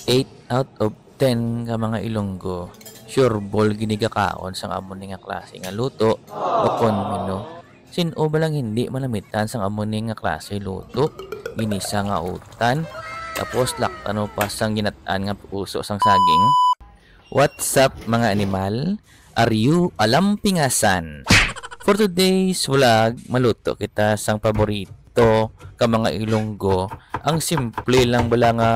8 out of 10 ka mga Ilonggo sure ball ginigakaon sang amon nga klase nga luto o konmino. Sino ba lang hindi malamitan sang amon nga klase luto, ginisa nga utan, tapos laktano pa sang ginataan nga puso sang saging. What's up mga animal? Are you alampingasan? For today's vlog, maluto kita sang paborito ka mga Ilonggo. Ang simple lang bala nga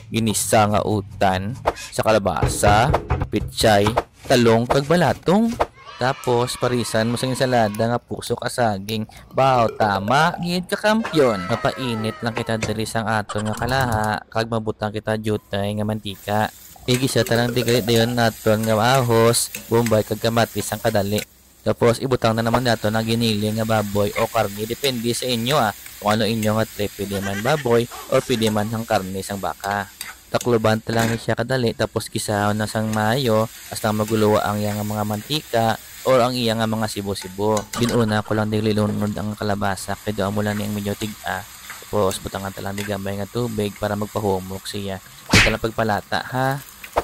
ginisa nga utan sa kalabasa, pitsay, talong kag balatong. Tapos parisan mo sang ensalada nga puso ka saging. Baw tama, gid ka kampyon. Mapainit lang kita diri sang aton nga kalaha kag mabutang kita jutay nga mantika. Igisa ta lang digalit dayon naton nga ahos, bombay kag kamatis ang kadali. Tapos ibutang na naman nato na giniling nga baboy o karne, depende sa inyo kung ano inyo nga trip, pwede man baboy o pwede man ang karne sang baka. Takloban lang ni siya kadali, tapos gisahon na sang mayo hasta maguluwa ang iyang mga mantika or ang iyang mga sibo-sibo. Ginuna ko lang dililunod ang kalabasa kay do mo lang niyang medyo tiga. Tapos butangan talang di gamay nga tubig para magpahumok siya. Ito lang pagpalata ha.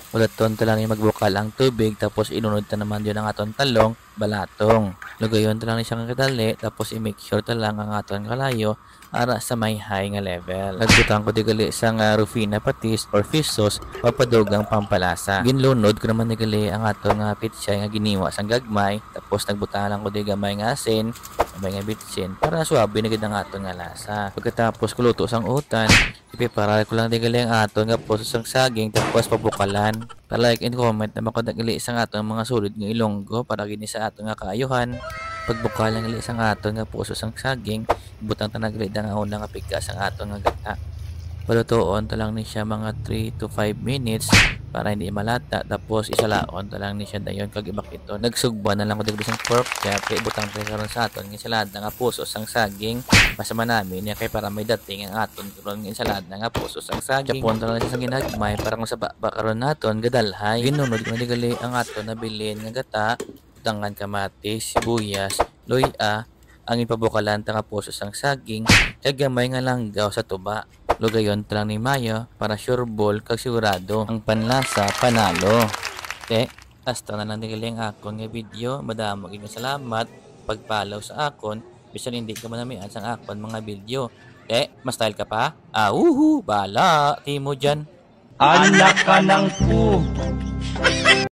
Ulaton ta lang yung magbukal ang tubig, tapos inunod ta naman yun ang aton talong, balatong. Lugayon ta lang siyang kadali, tapos i-make sure ta lang ang aton kalayo para sa may high nga level. Nagbutang ko digali sang Rufina patis or fish sauce, papadugang pampalasa. Ginlunod ko naman digali ang aton nga pitsay nga giniwa sang gagmay, tapos nagbutang lang ko digamay nga asin, gamay nga bitsin para suabe na gid ang aton nga lasa. Pagkatapos kuluto sang utan, ipiparal ko lang digali ang aton nga puso sang saging, tapos pabukalan. Pa-like and comment na makadagali sang aton mga sulod nga Ilonggo para gini sa aton nga kaayuhan. Pagbukal lang gali sang aton nga puso sang saging, butang tanagli nga una nga pigkas ang aton nga gata. Palutoon ta lang ni siya mga 3 to 5 minutes para hindi malata, tapos isalaon ta lang ni siya dayon kag ibakito. Nagsugba na lang ko digdi sang pork chop, kay butang pa karon sa aton nga ensalada nga puso sang saging. Masama namin niya kay para may dating ang aton karon nga ensalada nga puso sang saging. Japon ta lang siya sang ginagmay para sa bakaron naton gadalhay. Ginunod ko digali ang aton na bilin nga gata, butangan kamatis, sibuyas, loya, ang ipabukalan ta nga puso sang saging, kag gamay nga langgaw sa tuba. Lugayon ta lang ni mayo para sure ball kag sigurado ang panlasa panalo. Hasta na lang digaling akon nga video. Madamo gid salamat pag-follow sa akon bisan hindi ka manamian sang akon mga video. Mas style ka pa? Bala timo dyan. Anak ka ng pu.